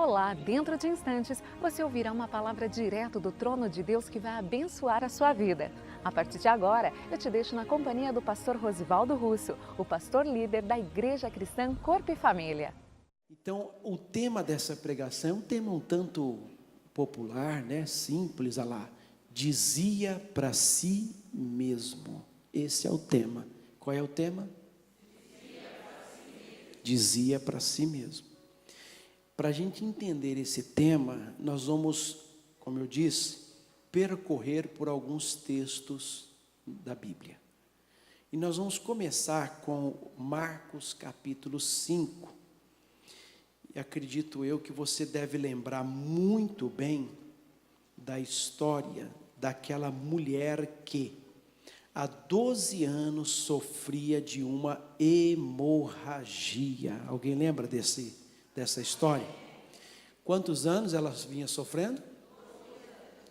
Olá, dentro de instantes você ouvirá uma palavra direto do trono de Deus que vai abençoar a sua vida. A partir de agora, eu te deixo na companhia do pastor Rosivaldo Russo, o pastor líder da Igreja Cristã Corpo e Família. Então, o tema dessa pregação é um tema um tanto popular, né? Simples, olha lá. Dizia para si mesmo. Esse é o tema. Qual é o tema? Dizia para si mesmo. Para a gente entender esse tema, nós vamos, como eu disse, percorrer por alguns textos da Bíblia. E nós vamos começar com Marcos capítulo 5. E acredito eu que você deve lembrar muito bem da história daquela mulher que há 12 anos sofria de uma hemorragia. Alguém lembra dessa história? Quantos anos ela vinha sofrendo?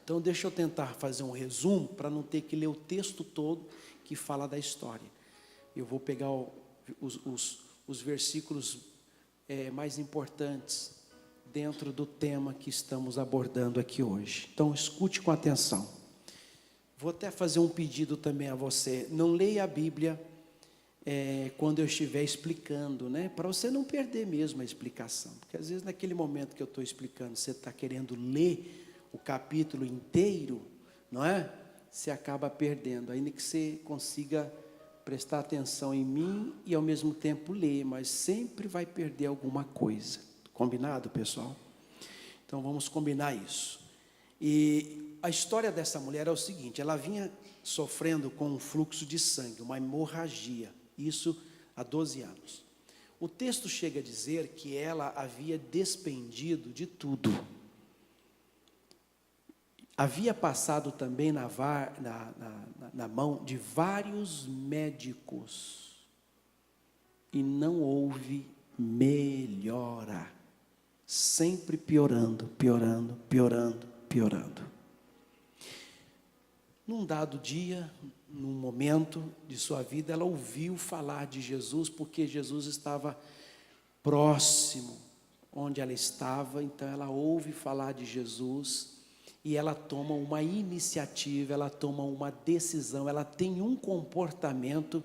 Então deixa eu tentar fazer um resumo para não ter que ler o texto todo que fala da história. Eu vou pegar os versículos mais importantes dentro do tema que estamos abordando aqui hoje. Então escute com atenção. Vou até fazer um pedido também a você. Não leia a Bíblia quando eu estiver explicando, né? Para você não perder mesmo a explicação. Porque às vezes naquele momento que eu estou explicando, você está querendo ler o capítulo inteiro, não é? Você acaba perdendo. Ainda que você consiga prestar atenção em mim e ao mesmo tempo ler, mas sempre vai perder alguma coisa. Combinado, pessoal? Então vamos combinar isso. E a história dessa mulher é o seguinte: ela vinha sofrendo com um fluxo de sangue, uma hemorragia, isso há 12 anos. O texto chega a dizer que ela havia despendido de tudo. Havia passado também na mão de vários médicos e não houve melhora, sempre piorando. Num dado dia, num momento de sua vida, ela ouviu falar de Jesus, porque Jesus estava próximo onde ela estava. Então ela ouve falar de Jesus e ela toma uma iniciativa, ela toma uma decisão, ela tem um comportamento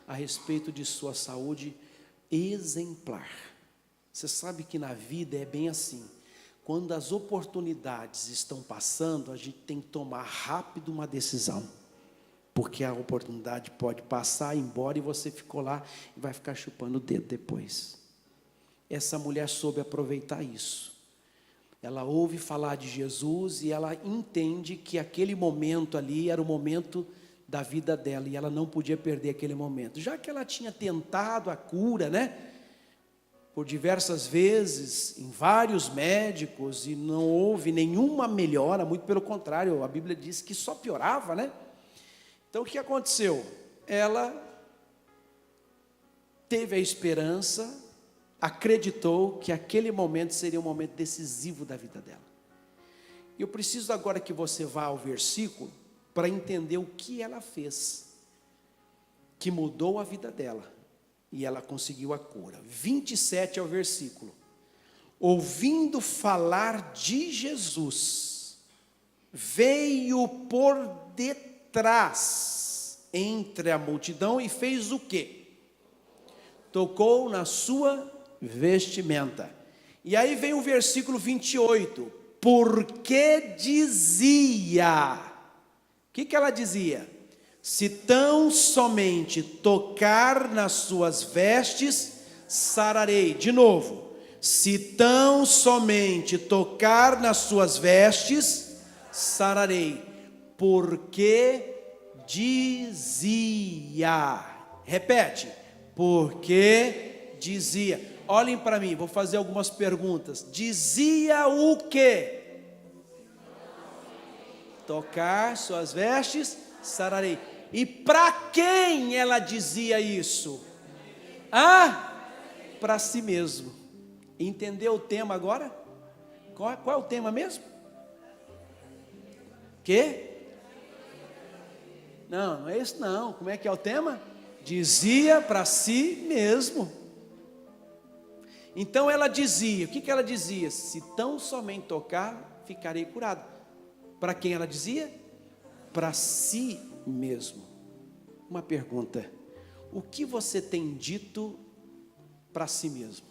a respeito de sua saúde exemplar. Você sabe que na vida é bem assim. Quando as oportunidades estão passando, a gente tem que tomar rápido uma decisão, porque a oportunidade pode passar, ir embora, e você ficou lá e vai ficar chupando o dedo depois. Essa mulher soube aproveitar isso. Ela ouve falar de Jesus e ela entende que aquele momento ali era o momento da vida dela, e ela não podia perder aquele momento. Já que ela tinha tentado a cura, né? Por diversas vezes, em vários médicos, e não houve nenhuma melhora, muito pelo contrário, a Bíblia diz que só piorava, né? Então o que aconteceu? Ela teve a esperança, acreditou que aquele momento seria um momento decisivo da vida dela. E eu preciso agora que você vá ao versículo para entender o que ela fez, que mudou a vida dela. E ela conseguiu a cura. 27 é o versículo. Ouvindo falar de Jesus, veio por detrás, entre a multidão, e fez o quê? Tocou na sua vestimenta. E aí vem o versículo 28. Porque dizia. O que ela dizia? Se tão somente tocar nas suas vestes, sararei. De novo. Se tão somente tocar nas suas vestes, sararei. Porque dizia. Repete. Porque dizia. Olhem para mim, vou fazer algumas perguntas. Dizia o quê? Tocar suas vestes, sararei. E para quem ela dizia isso? Para si mesmo. Entendeu o tema agora? Qual é o tema mesmo? Quê? Não é isso não. Como é que é o tema? Dizia para si mesmo. Então ela dizia, o que ela dizia? Se tão somente tocar, ficarei curado. Para quem ela dizia? Para si mesmo. Uma pergunta: o que você tem dito para si mesmo?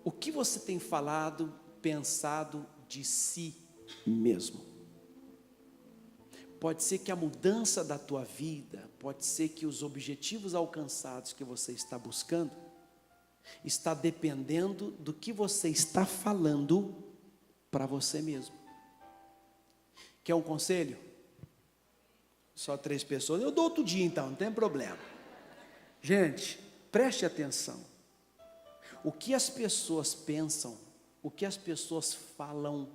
O que você tem falado, pensado de si mesmo? Pode ser que a mudança da tua vida, pode ser que os objetivos alcançados que você está buscando, está dependendo do que você está falando para você mesmo. Quer um conselho? Só 3 pessoas. Eu dou outro dia então, não tem problema. Gente, preste atenção. O que as pessoas pensam, o que as pessoas falam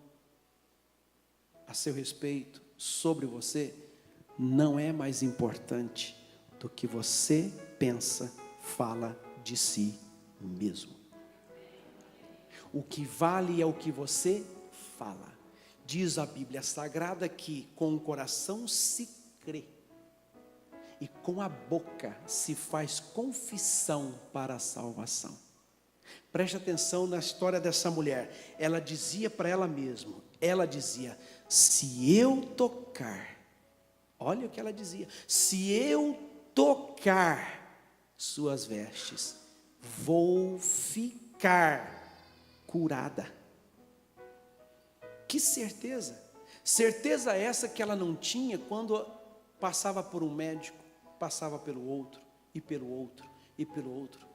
a seu respeito, sobre você, não é mais importante do que você pensa, fala de si mesmo. O que vale é o que você fala. Diz a Bíblia Sagrada que com o coração se crê e com a boca se faz confissão para a salvação. Preste atenção na história dessa mulher. Ela dizia para ela mesma, ela dizia: se eu tocar, olha o que ela dizia, se eu tocar suas vestes, vou ficar curada. Que certeza, certeza essa que ela não tinha quando passava por um médico, passava pelo outro, e pelo outro, e pelo outro.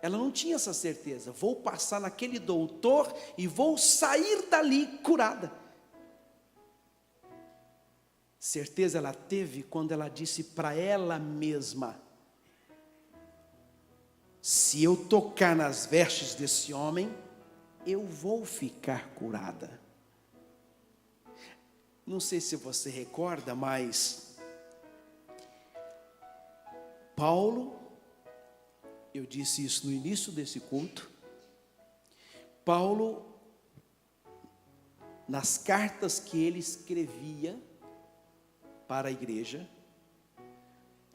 Ela não tinha essa certeza, vou passar naquele doutor e vou sair dali curada. Certeza ela teve quando ela disse para ela mesma: se eu tocar nas vestes desse homem, eu vou ficar curada. Não sei se você recorda, mas Paulo, eu disse isso no início desse culto, Paulo, nas cartas que ele escrevia para a igreja,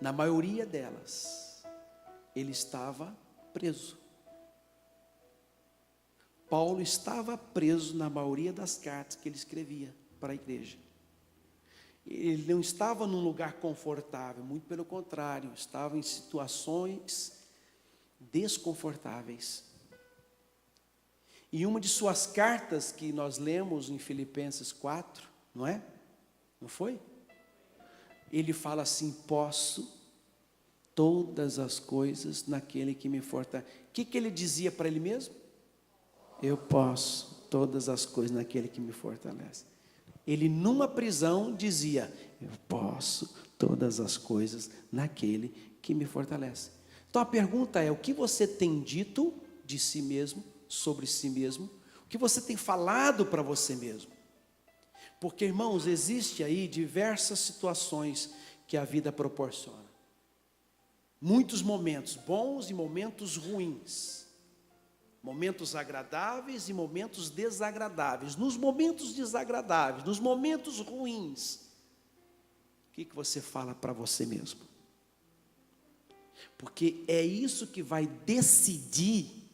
na maioria delas, ele estava preso. Paulo estava preso na maioria das cartas que ele escrevia para a igreja. Ele não estava num lugar confortável, muito pelo contrário, estava em situações desconfortáveis. E uma de suas cartas que nós lemos em Filipenses 4, não é? Não foi? Ele fala assim: posso todas as coisas naquele que me fortalece. O que ele dizia para ele mesmo? Eu posso todas as coisas naquele que me fortalece. Ele numa prisão dizia: eu posso todas as coisas naquele que me fortalece. Então a pergunta é: o que você tem dito de si mesmo, sobre si mesmo? O que você tem falado para você mesmo? Porque, irmãos, existe aí diversas situações que a vida proporciona. Muitos momentos bons e momentos ruins. Momentos agradáveis e momentos desagradáveis. Nos momentos desagradáveis, nos momentos ruins, o que você fala para você mesmo? Porque é isso que vai decidir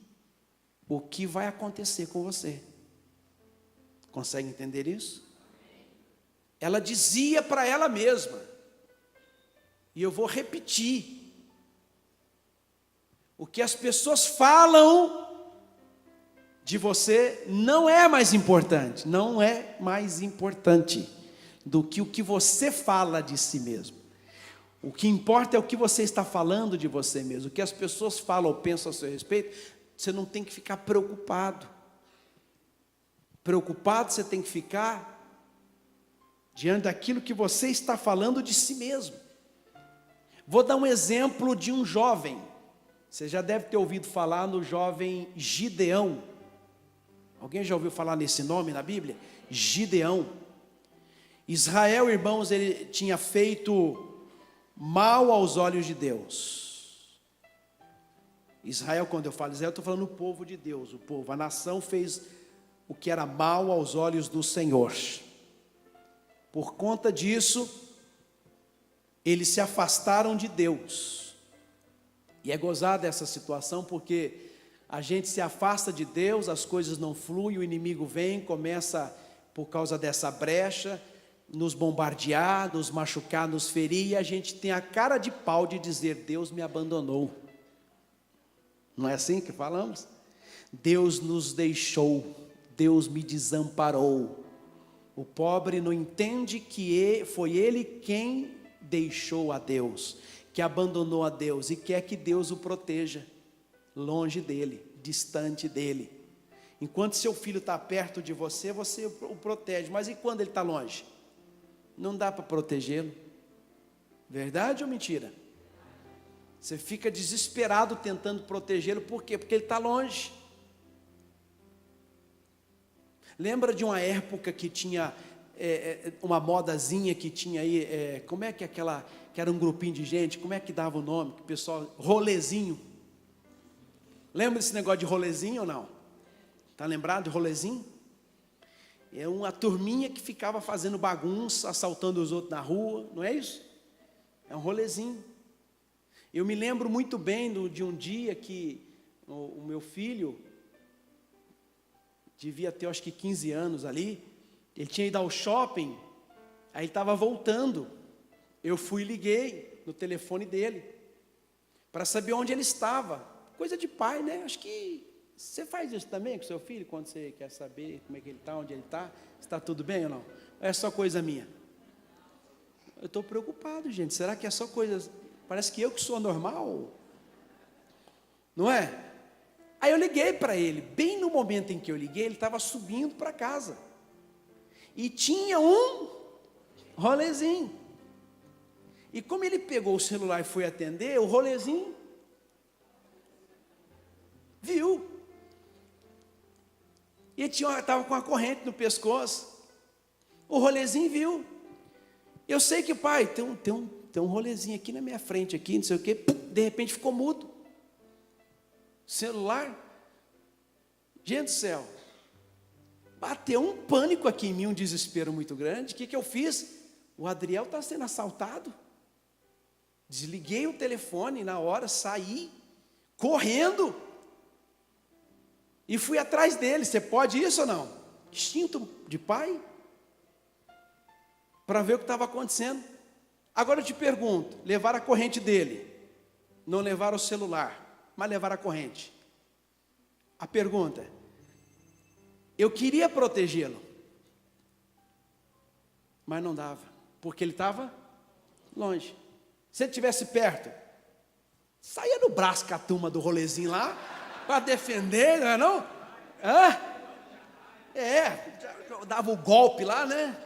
o que vai acontecer com você. Consegue entender isso? Ela dizia para ela mesma, e eu vou repetir: o que as pessoas falam de você não é mais importante, não é mais importante do que o que você fala de si mesmo. O que importa é o que você está falando de você mesmo. O que as pessoas falam ou pensam a seu respeito, você não tem que ficar preocupado. Preocupado você tem que ficar diante daquilo que você está falando de si mesmo. Vou dar um exemplo de um jovem. Você já deve ter ouvido falar no jovem Gideão. Alguém já ouviu falar nesse nome na Bíblia? Gideão. Israel, irmãos, ele tinha feito mal aos olhos de Deus. Israel, quando eu falo Israel, eu estou falando o povo de Deus. O povo, a nação fez o que era mal aos olhos do Senhor. Por conta disso, eles se afastaram de Deus. E é gozada essa situação porque a gente se afasta de Deus, as coisas não fluem, o inimigo vem, começa por causa dessa brecha, nos bombardear, nos machucar, nos ferir, e a gente tem a cara de pau de dizer, Deus me abandonou. Não é assim que falamos? Deus nos deixou, Deus me desamparou. O pobre não entende que foi ele quem deixou a Deus, que abandonou a Deus e quer que Deus o proteja, longe dele, distante dele. Enquanto seu filho está perto de você, você o protege, mas e quando ele está longe? Não dá para protegê-lo. Verdade ou mentira? Você fica desesperado tentando protegê-lo, por quê? Porque ele está longe. Lembra de uma época que tinha uma modazinha que tinha aí, como é que aquela, que era um grupinho de gente, como é que dava o nome, que o pessoal, rolezinho. Lembra desse negócio de rolezinho ou não? Está lembrado de rolezinho? É uma turminha que ficava fazendo bagunça, assaltando os outros na rua, não é isso? É um rolezinho. Eu me lembro muito bem de um dia que o meu filho, devia ter acho que 15 anos ali, ele tinha ido ao shopping, aí estava voltando, eu fui e liguei no telefone dele, para saber onde ele estava, coisa de pai, né? Acho que você faz isso também com seu filho, quando você quer saber como é que ele está, onde ele está, se está tudo bem ou não? É só coisa minha? Eu estou preocupado, gente, será que é só coisa, parece que eu que sou normal, não é? Aí eu liguei para ele, bem no momento em que eu liguei, ele estava subindo para casa, e tinha um rolezinho, e como ele pegou o celular e foi atender, o rolezinho viu, e ele estava com a corrente no pescoço, o rolezinho viu, eu sei que pai, tem um rolezinho aqui na minha frente, aqui, não sei o que, de repente ficou mudo, celular, gente do céu, bateu um pânico aqui em mim, um desespero muito grande. O que eu fiz? O Adriel está sendo assaltado, desliguei o telefone na hora, saí, correndo, e fui atrás dele. Você pode isso ou não? Instinto de pai, para ver o que estava acontecendo. Agora eu te pergunto, levar a corrente dele, não levar o celular, mas levar a corrente. A pergunta, eu queria protegê-lo, mas não dava, porque ele estava longe. Se ele estivesse perto, saía no braço com a turma do rolezinho lá, para defender, não é não? Dava o golpe lá, né?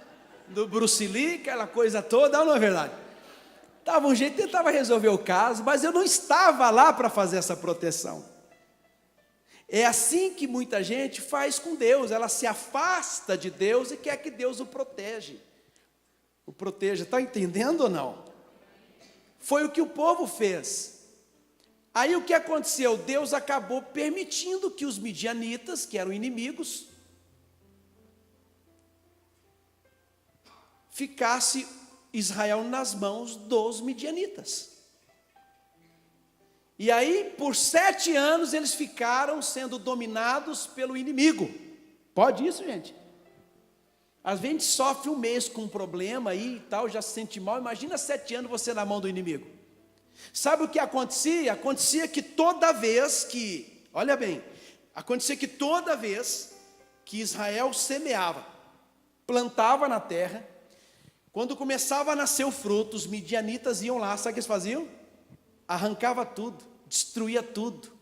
Do Bruce Lee, aquela coisa toda, não é verdade? Dava um jeito, tentava resolver o caso, mas eu não estava lá para fazer essa proteção. É assim que muita gente faz com Deus, ela se afasta de Deus e quer que Deus o proteja. Está entendendo ou não? Foi o que o povo fez. Aí o que aconteceu? Deus acabou permitindo que os midianitas, que eram inimigos, ficasse Israel nas mãos dos midianitas. E aí, por 7 anos, eles ficaram sendo dominados pelo inimigo. Pode isso, gente? Às vezes a gente sofre um mês com um problema aí e tal, já se sente mal. Imagina 7 anos você na mão do inimigo. Sabe o que acontecia? Acontecia que toda vez que, olha bem, acontecia que toda vez que Israel semeava, plantava na terra, quando começava a nascer o fruto, os midianitas iam lá, sabe o que eles faziam? Arrancava tudo, destruía tudo.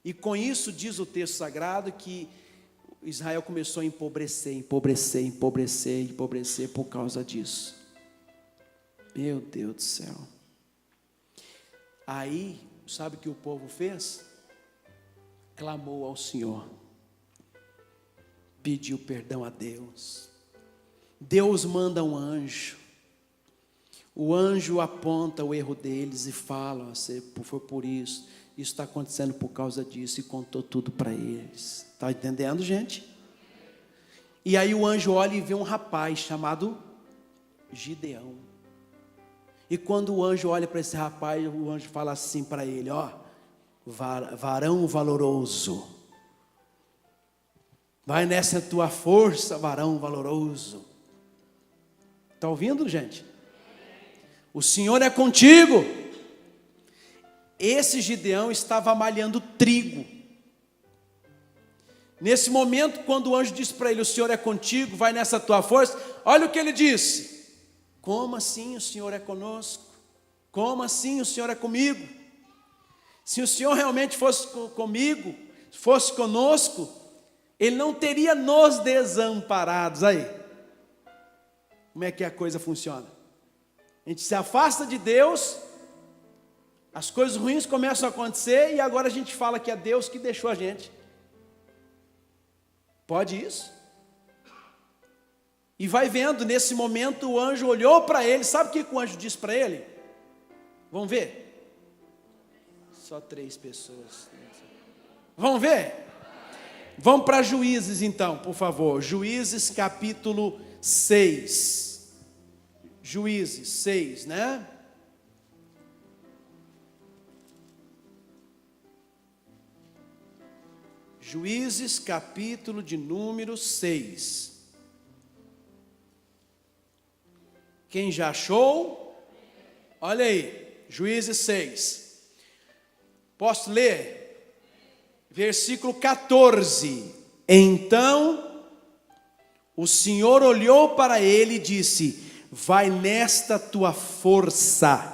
E com isso diz o texto sagrado que Israel começou a empobrecer por causa disso. Meu Deus do céu. Aí, sabe o que o povo fez? Clamou ao Senhor, pediu perdão a Deus. Deus manda um anjo. O anjo aponta o erro deles e fala, foi por isso está acontecendo por causa disso, e contou tudo para eles. Está entendendo, gente? E aí o anjo olha e vê um rapaz chamado Gideão. E quando o anjo olha para esse rapaz, o anjo fala assim para ele, varão valoroso. Vai nessa tua força, varão valoroso. Está ouvindo, gente? O Senhor é contigo. Esse Gideão estava malhando trigo. Nesse momento, quando o anjo disse para ele: o Senhor é contigo, vai nessa tua força. Olha o que ele disse: como assim o Senhor é conosco? Como assim o Senhor é comigo? Se o Senhor realmente fosse comigo, fosse conosco, Ele não teria nos desamparados. Aí, como é que a coisa funciona? A gente se afasta de Deus, as coisas ruins começam a acontecer, e agora a gente fala que é Deus que deixou a gente. Pode isso? E vai vendo, nesse momento o anjo olhou para ele. Sabe o que o anjo disse para ele? Vamos ver? Só 3 pessoas. Vamos ver? Vamos para Juízes então, por favor. Juízes capítulo 6. Juízes 6, né? Juízes capítulo de número 6. Quem já achou? Olha aí, Juízes 6. Posso ler? Versículo 14. Então o Senhor olhou para ele e disse: vai nesta tua força,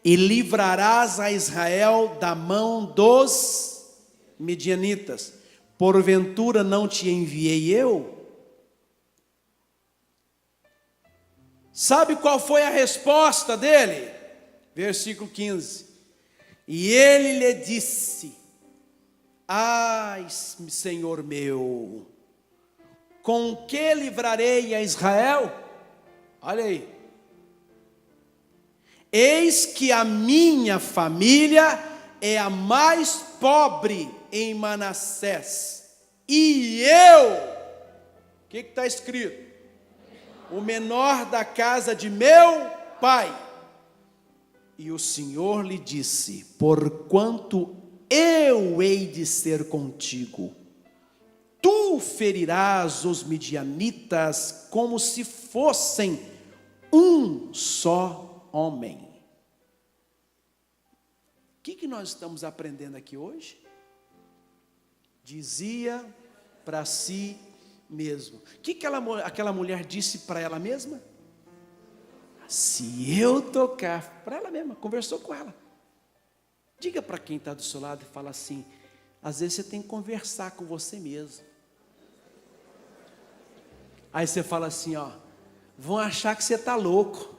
e livrarás a Israel da mão dos midianitas. Porventura não te enviei eu? Sabe qual foi a resposta dele? Versículo 15. E ele lhe disse: ai, Senhor meu, com que livrarei a Israel? Olha aí. Eis que a minha família é a mais pobre em Manassés, e eu, o que está escrito? O menor da casa de meu pai. E o Senhor lhe disse: porquanto eu hei de ser contigo, tu ferirás os midianitas como se fossem um só homem. O que nós estamos aprendendo aqui hoje? Dizia para si mesmo. O que aquela mulher disse para ela mesma? Se eu tocar, para ela mesma, conversou com ela. Diga para quem está do seu lado e fala assim: às vezes você tem que conversar com você mesmo. Aí você fala assim, ó: vão achar que você está louco.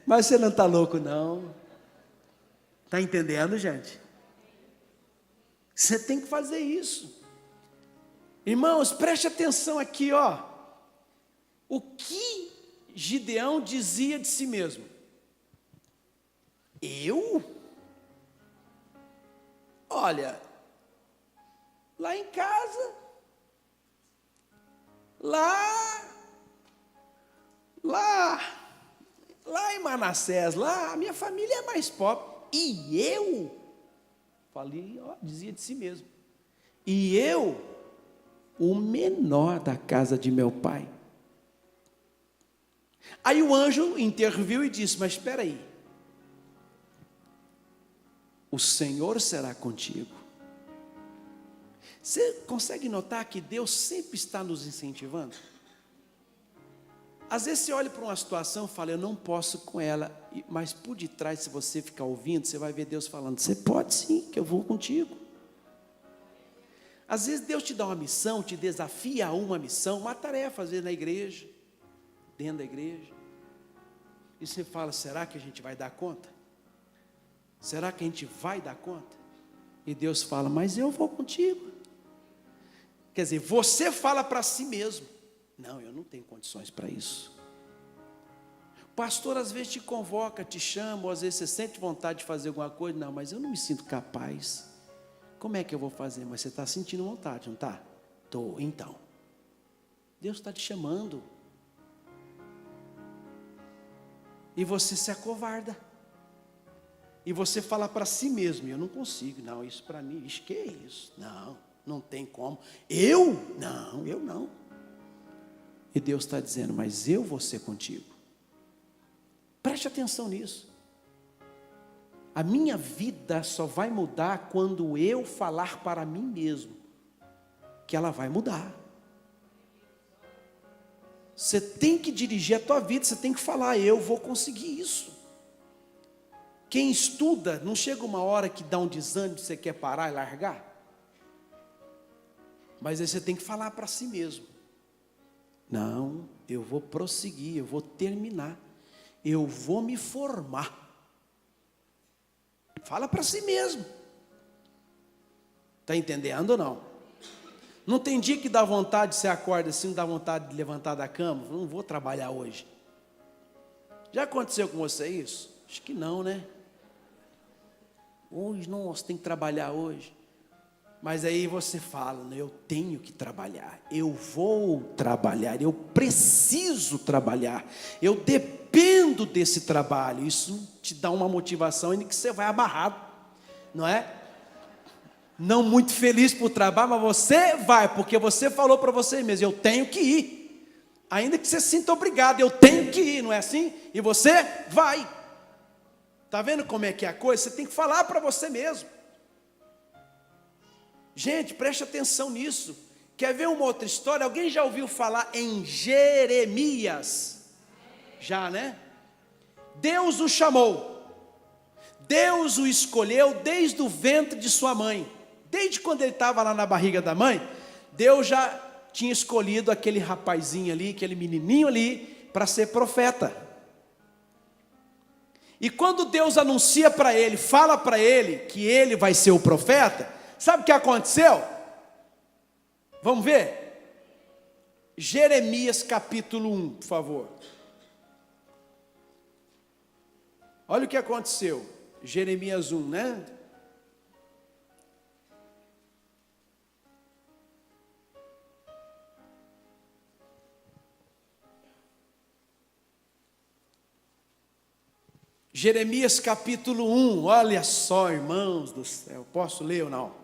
Mas você não está louco não. Está entendendo, gente? Você tem que fazer isso. Irmãos, preste atenção aqui, ó. O que Gideão dizia de si mesmo? Eu? Olha, lá em casa, lá em Manassés, lá a minha família é mais pobre. E eu? Falei, ó, dizia de si mesmo. E eu, o menor da casa de meu pai. Aí o anjo interviu e disse: mas espera aí, o Senhor será contigo. Você consegue notar que Deus sempre está nos incentivando? Às vezes você olha para uma situação e fala: eu não posso com ela, mas por detrás, se você ficar ouvindo, você vai ver Deus falando: você pode sim, que eu vou contigo. Às vezes Deus te dá uma missão, te desafia a uma missão, uma tarefa, às vezes na igreja, dentro da igreja, e você fala: será que a gente vai dar conta? Será que a gente vai dar conta? E Deus fala: mas eu vou contigo. Quer dizer, você fala para si mesmo: não, eu não tenho condições para isso. O pastor às vezes te convoca, te chama, ou às vezes você sente vontade de fazer alguma coisa. Não, mas eu não me sinto capaz. Como é que eu vou fazer? Mas você está sentindo vontade, não está? Estou, então. Deus está te chamando. E você se acovarda. e você falar para si mesmo: eu não consigo, não, isso para mim, isso que é isso? Não, não tem como. Eu? Não, eu não. E Deus está dizendo: mas eu vou ser contigo. Preste atenção nisso. A minha vida só vai mudar quando eu falar para mim mesmo que ela vai mudar. Você tem que dirigir a tua vida, você tem que falar: eu vou conseguir isso. Quem estuda, não chega uma hora que dá um desânimo, você quer parar e largar? Mas aí você tem que falar para si mesmo: não, eu vou prosseguir, eu vou terminar, eu vou me formar. Fala para si mesmo. Está entendendo ou não? Não tem dia que dá vontade, você acorda assim, não dá vontade de levantar da cama? Não vou trabalhar hoje. Já aconteceu com você isso? Acho que não, né? Hoje, nossa, tem que trabalhar hoje. Mas aí você fala: eu tenho que trabalhar, eu vou trabalhar, eu preciso trabalhar, eu dependo desse trabalho. Isso te dá uma motivação, ainda que você vai amarrado, não é? Não muito feliz por trabalho, mas você vai, porque você falou para você mesmo: eu tenho que ir. Ainda que você se sinta obrigado, eu tenho que ir, não é assim? E você vai. Está vendo como é que é a coisa? Você tem que falar para você mesmo. Gente, preste atenção nisso. Quer ver uma outra história? Alguém já ouviu falar em Jeremias? Já, né? Deus o chamou. Deus o escolheu desde o ventre de sua mãe. Desde quando ele estava lá na barriga da mãe, Deus já tinha escolhido aquele rapazinho ali, aquele menininho ali, para ser profeta. E quando Deus anuncia para ele, fala para ele que ele vai ser o profeta, sabe o que aconteceu? Vamos ver? Jeremias capítulo 1, por favor. Olha o que aconteceu. Jeremias 1, né? Jeremias capítulo 1, olha só, irmãos do céu, posso ler ou não?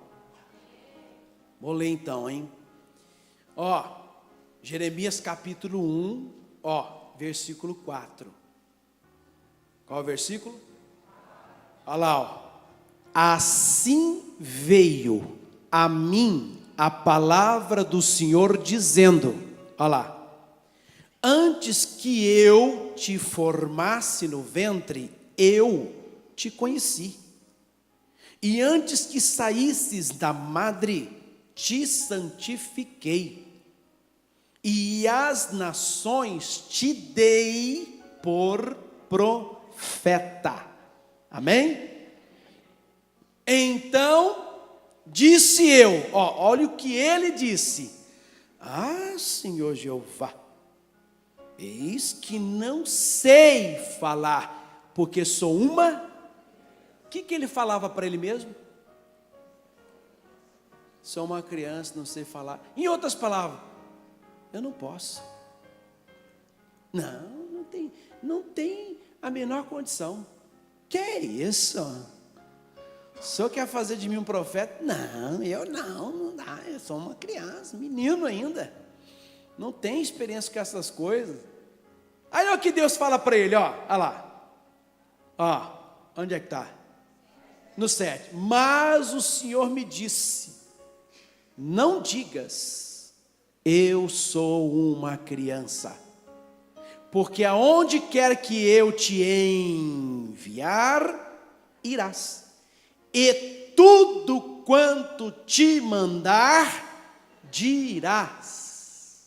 Vou ler então, hein? Ó, Jeremias capítulo 1, ó, versículo 4. Qual é o versículo? Olha lá, ó. Assim veio a mim a palavra do Senhor dizendo, olha lá: antes que eu te formasse no ventre, eu te conheci. E antes que saísses da madre, te santifiquei. E às nações te dei por profeta. Amém? Então disse eu, ó, olha o que ele disse: ah, Senhor Jeová, eis que não sei falar, porque sou uma... O que ele falava para ele mesmo? Sou uma criança, não sei falar. Em outras palavras, eu não posso. Não tem a menor condição. Que é isso? O senhor quer fazer de mim um profeta? Não, não dá. Eu sou uma criança, menino ainda. Não tem experiência com essas coisas. Aí olha o que Deus fala para ele, ó. Olha lá. Ó, onde é que está? No 7. Mas o Senhor me disse: não digas, eu sou uma criança, porque aonde quer que eu te enviar, irás, e tudo quanto te mandar, dirás.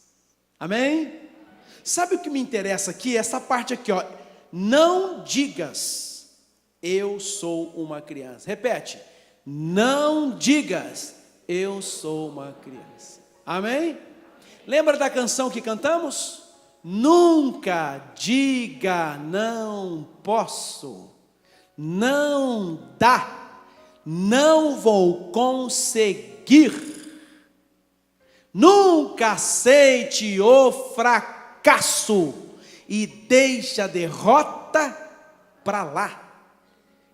Amém? Sabe o que me interessa aqui? Essa parte aqui, ó. Não digas, eu sou uma criança. Repete: não digas, eu sou uma criança. Amém? Lembra da canção que cantamos? Nunca diga não posso, não dá, não vou conseguir. Nunca aceite o fracasso e deixe a derrota para lá.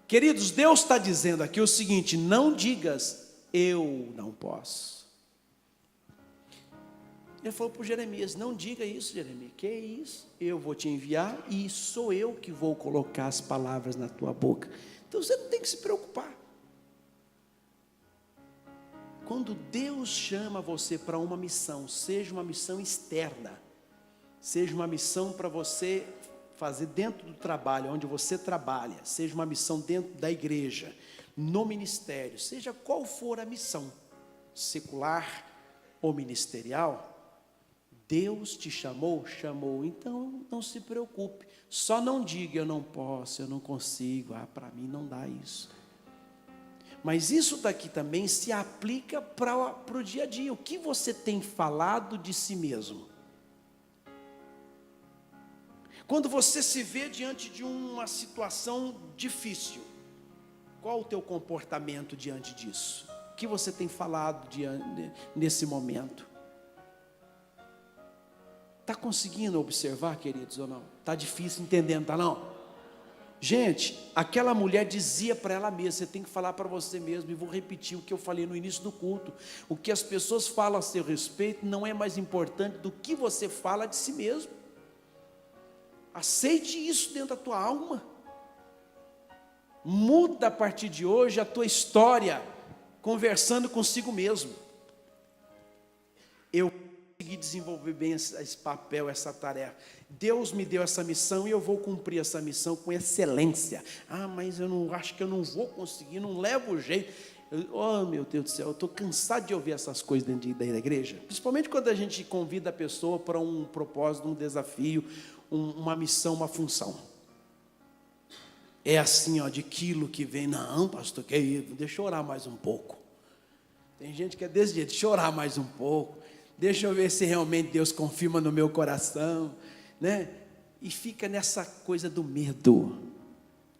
Queridos, Deus está dizendo aqui o seguinte: não digas, eu não posso. Ele falou para Jeremias: não diga isso, Jeremias, que é isso? Eu vou te enviar e sou eu que vou colocar as palavras na tua boca. Então você não tem que se preocupar. Quando Deus chama você para uma missão, seja uma missão externa, seja uma missão para você fazer dentro do trabalho, onde você trabalha, seja uma missão dentro da igreja, no ministério, seja qual for a missão, secular ou ministerial, Deus te chamou, então não se preocupe, só não diga eu não posso, eu não consigo, para mim não dá isso. Mas isso daqui também se aplica para o dia a dia. O que você tem falado de si mesmo? Quando você se vê diante de uma situação difícil, qual o teu comportamento diante disso? O que você tem falado nesse momento? Está conseguindo observar, queridos, ou não? Está difícil entendendo, está não? Gente, aquela mulher dizia para ela mesma: você tem que falar para você mesmo, e vou repetir o que eu falei no início do culto: o que as pessoas falam a seu respeito não é mais importante do que você fala de si mesmo. Aceite isso dentro da tua alma. Muda a partir de hoje a tua história, conversando consigo mesmo. Eu consegui desenvolver bem esse papel, essa tarefa. Deus me deu essa missão e eu vou cumprir essa missão com excelência. Mas eu não acho que eu não vou conseguir, não levo jeito. Oh, meu Deus do céu, eu estou cansado de ouvir essas coisas dentro da igreja. Principalmente quando a gente convida a pessoa para um propósito, um desafio, uma missão, uma função. É assim, de quilo que vem. Não, pastor, que isso? Deixa eu orar mais um pouco. Tem gente que é desse jeito: deixa eu orar mais um pouco. Deixa eu ver se realmente Deus confirma no meu coração, né? E fica nessa coisa do medo.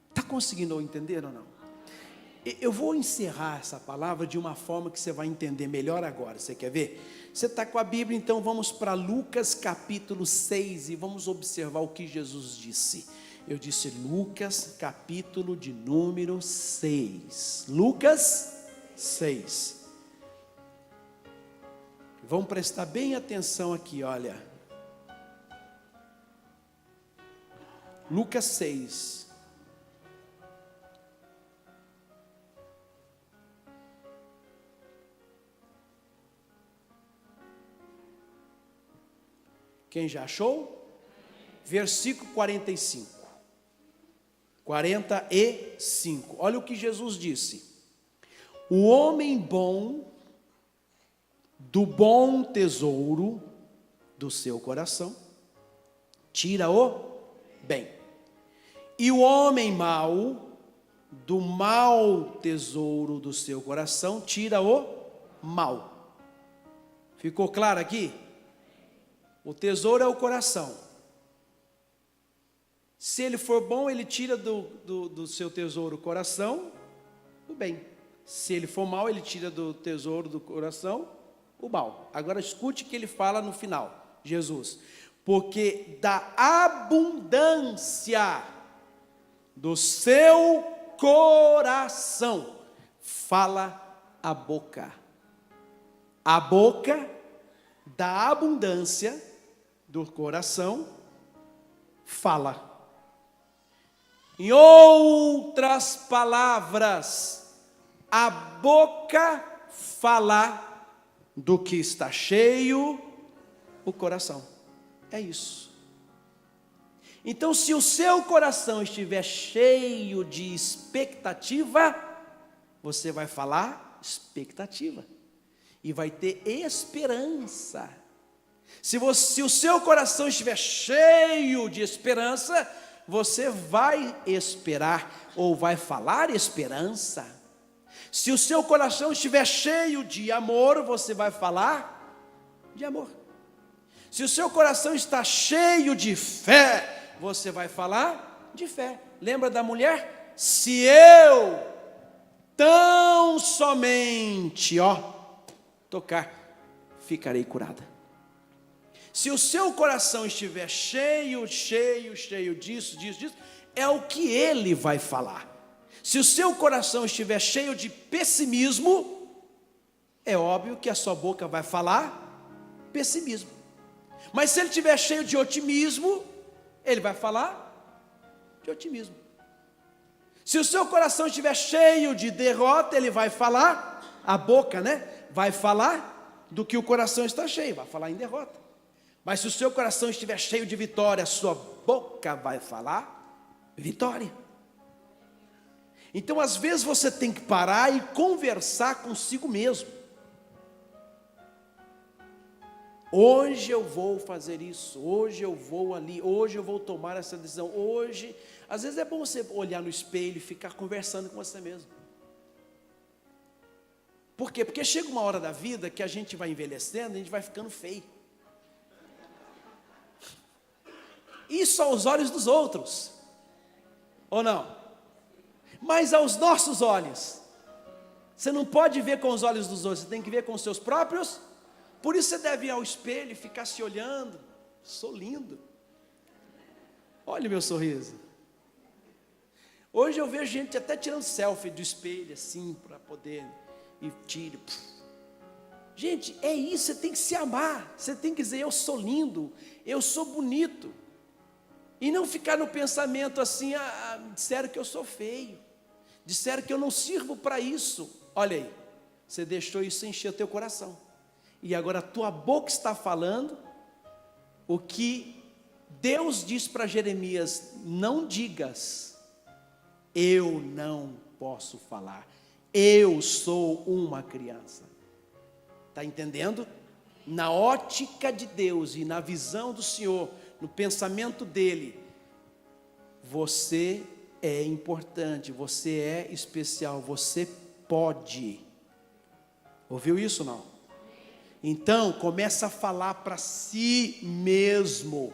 Está conseguindo entender ou não? Eu vou encerrar essa palavra de uma forma que você vai entender melhor agora. Você quer ver? Você está com a Bíblia, então vamos para Lucas capítulo 6 e vamos observar o que Jesus disse. Eu disse Lucas capítulo de número 6. Lucas 6. Vamos prestar bem atenção aqui, olha. Lucas 6. Quem já achou? Versículo 45. 45. Olha o que Jesus disse: o homem bom, do bom tesouro do seu coração, tira o bem. E o homem mau, do mau tesouro do seu coração, tira o mal. Ficou claro aqui? O tesouro é o coração. Se ele for bom, ele tira do seu tesouro o coração, o bem. Se ele for mau, ele tira do tesouro do coração o mal. Agora escute o que ele fala no final, Jesus: porque da abundância do seu coração fala a boca. A boca da abundância do coração fala. Em outras palavras, a boca fala do que está cheio o coração. É isso. Então, se o seu coração estiver cheio de expectativa, você vai falar expectativa e vai ter esperança. Se o seu coração estiver cheio de esperança, você vai esperar ou vai falar esperança. Se o seu coração estiver cheio de amor, você vai falar de amor. Se o seu coração está cheio de fé, você vai falar de fé. Lembra da mulher? Se eu tão somente tocar, ficarei curada. Se o seu coração estiver cheio disso, é o que ele vai falar. Se o seu coração estiver cheio de pessimismo, é óbvio que a sua boca vai falar pessimismo. Mas se ele estiver cheio de otimismo, ele vai falar de otimismo. Se o seu coração estiver cheio de derrota, ele vai falar, a boca, vai falar do que o coração está cheio, vai falar em derrota. Mas se o seu coração estiver cheio de vitória, a sua boca vai falar vitória. Então, às vezes, você tem que parar e conversar consigo mesmo. Hoje eu vou fazer isso, hoje eu vou ali, hoje eu vou tomar essa decisão, hoje... Às vezes é bom você olhar no espelho e ficar conversando com você mesmo. Por quê? Porque chega uma hora da vida que a gente vai envelhecendo, a gente vai ficando feio. Isso aos olhos dos outros, ou não? Mas aos nossos olhos, você não pode ver com os olhos dos outros, você tem que ver com os seus próprios. Por isso você deve ir ao espelho e ficar se olhando. Sou lindo. Olha o meu sorriso. Hoje eu vejo gente até tirando selfie do espelho, assim, para poder, e tire. Gente, é isso, você tem que se amar, você tem que dizer, eu sou lindo, eu sou bonito. E não ficar no pensamento assim, disseram que eu sou feio, disseram que eu não sirvo para isso. Olha aí, você deixou isso encher o teu coração. E agora a tua boca está falando o que Deus diz para Jeremias: não digas, eu não posso falar, eu sou uma criança. Está entendendo? Na ótica de Deus e na visão do Senhor, no pensamento dele, você é importante, você é especial, você pode. Ouviu isso ou não? Então, começa a falar para si mesmo.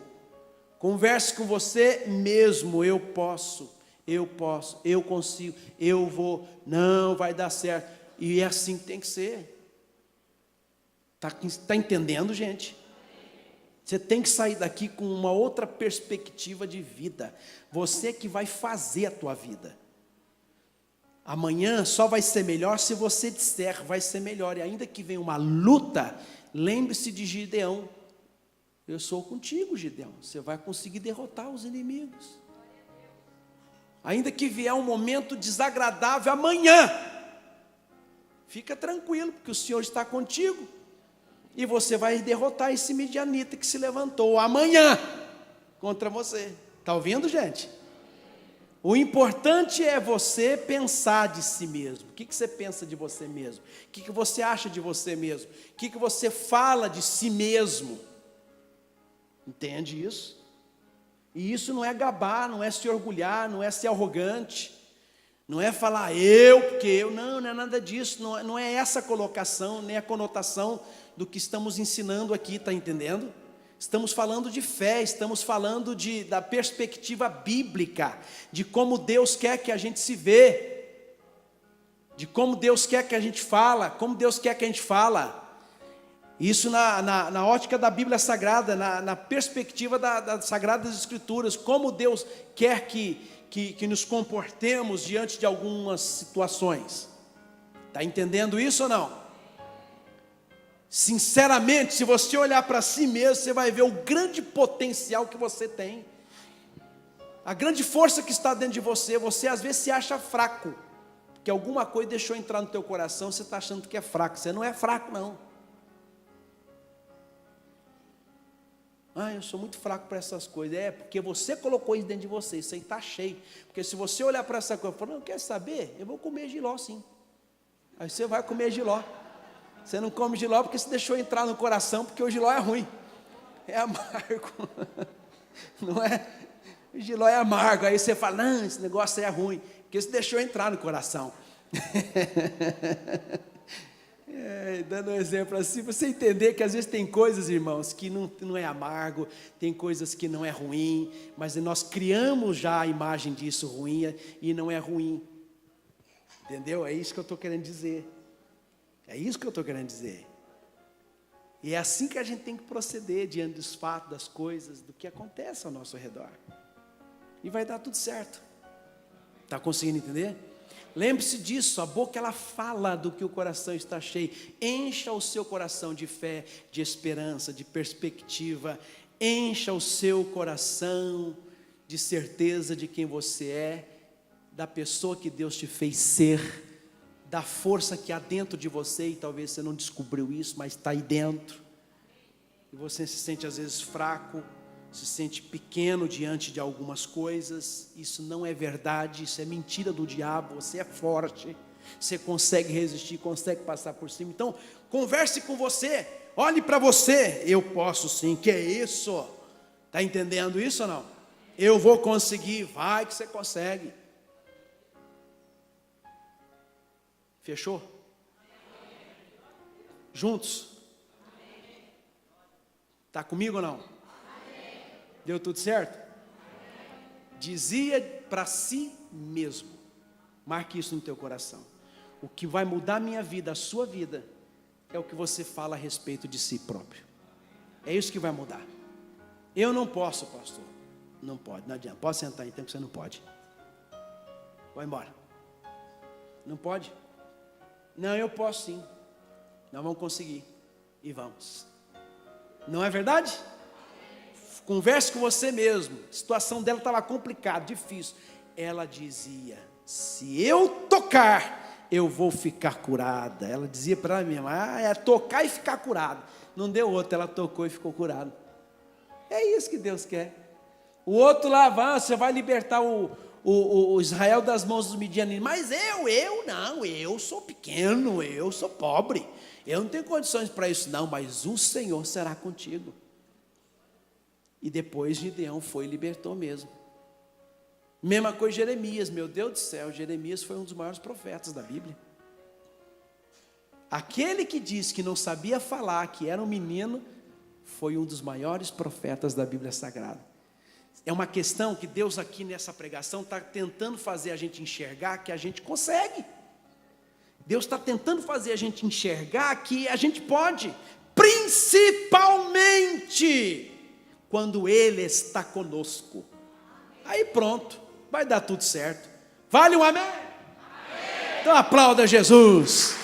Converse com você mesmo. Eu posso, eu consigo, eu vou, não vai dar certo. E é assim que tem que ser. Está entendendo, gente? Você tem que sair daqui com uma outra perspectiva de vida. Você que vai fazer a tua vida. Amanhã só vai ser melhor se você disser, vai ser melhor. E ainda que venha uma luta, lembre-se de Gideão. Eu sou contigo, Gideão. Você vai conseguir derrotar os inimigos. Ainda que vier um momento desagradável amanhã, fica tranquilo, porque o Senhor está contigo. E você vai derrotar esse midianita que se levantou amanhã contra você. Está ouvindo, gente? O importante é você pensar de si mesmo. O que você pensa de você mesmo? O que você acha de você mesmo? O que você fala de si mesmo? Entende isso? E isso não é gabar, não é se orgulhar, não é ser arrogante. Não é falar porque eu, não é nada disso. Não é essa colocação, nem a conotação do que estamos ensinando aqui, está entendendo? Estamos falando de fé, estamos falando da perspectiva bíblica, de como Deus quer que a gente se vê, de como Deus quer que a gente fala, como Deus quer que a gente fala. Isso na ótica da Bíblia Sagrada, na perspectiva das Sagradas Escrituras, como Deus quer que nos comportemos diante de algumas situações. Está entendendo isso ou não? Sinceramente, se você olhar para si mesmo, você vai ver o grande potencial que você tem, a grande força que está dentro de você. Você às vezes se acha fraco, porque alguma coisa deixou entrar no teu coração, você está achando que é fraco. Você não é fraco, não. Eu sou muito fraco para essas coisas. É porque você colocou isso dentro de você, isso aí está cheio. Porque se você olhar para essa coisa e falar, não, quer saber? Eu vou comer jiló sim. Aí você vai comer jiló. Você não come jiló porque você deixou entrar no coração, porque o jiló é ruim, é amargo, não é? O jiló é amargo, aí você fala, não, esse negócio aí é ruim, porque você deixou entrar no coração. Dando um exemplo assim, você entender que às vezes tem coisas, irmãos, que não é amargo, tem coisas que não é ruim, mas nós criamos já a imagem disso ruim, e não é ruim, entendeu? É isso que eu estou querendo dizer. É isso que eu estou querendo dizer. E é assim que a gente tem que proceder diante dos fatos, das coisas, do que acontece ao nosso redor. E vai dar tudo certo. Está conseguindo entender? Lembre-se disso, a boca ela fala do que o coração está cheio. Encha o seu coração de fé, de esperança, de perspectiva. Encha o seu coração de certeza de quem você é, da pessoa que Deus te fez ser, da força que há dentro de você, e talvez você não descobriu isso, mas está aí dentro. E você se sente às vezes fraco, se sente pequeno diante de algumas coisas. Isso não é verdade, isso é mentira do diabo. Você é forte, você consegue resistir, consegue passar por cima. Então, converse com você, olhe para você. Eu posso sim, que é isso? Está entendendo isso ou não? Eu vou conseguir, vai que você consegue. Fechou? Juntos? Está comigo ou não? Deu tudo certo? Dizia para si mesmo. Marque isso no teu coração. O que vai mudar a minha vida, a sua vida, é o que você fala a respeito de si próprio. É isso que vai mudar. Eu não posso, pastor. Não pode, não adianta. Pode sentar então que você não pode. Vai embora. Não pode? Não, eu posso sim. Nós vamos conseguir. E vamos. Não é verdade? Converse com você mesmo. A situação dela estava complicada, difícil. Ela dizia: se eu tocar, eu vou ficar curada. Ela dizia para ela mesma: é tocar e ficar curada. Não deu outra, ela tocou e ficou curada. É isso que Deus quer. O outro lá, você vai libertar o Israel das mãos dos midianitas. Mas eu sou pequeno, eu sou pobre. Eu não tenho condições para isso não, mas o Senhor será contigo. E depois Gideão foi e libertou mesmo. Mesma coisa Jeremias, meu Deus do céu, Jeremias foi um dos maiores profetas da Bíblia. Aquele que disse que não sabia falar, que era um menino, foi um dos maiores profetas da Bíblia Sagrada. É uma questão que Deus aqui nessa pregação está tentando fazer a gente enxergar que a gente consegue. Deus está tentando fazer a gente enxergar que a gente pode, principalmente quando Ele está conosco. Aí pronto, vai dar tudo certo. Vale um amém? Amém. Então aplauda Jesus.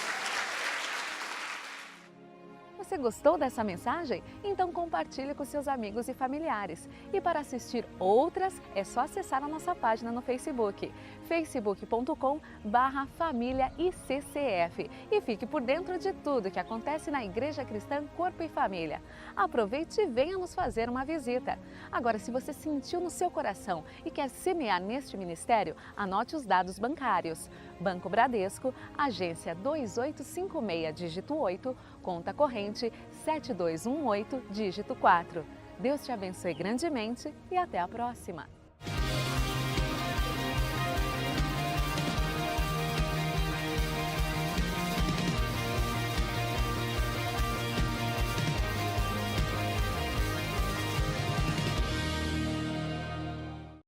Você gostou dessa mensagem? Então compartilhe com seus amigos e familiares. E para assistir outras, é só acessar a nossa página no Facebook, facebook.com/famíliaICCF, e fique por dentro de tudo que acontece na Igreja Cristã Corpo e Família. Aproveite e venha nos fazer uma visita. Agora, se você sentiu no seu coração e quer semear neste ministério, anote os dados bancários. Banco Bradesco, agência 2856, dígito 8, conta corrente 7218, dígito 4. Deus te abençoe grandemente e até a próxima!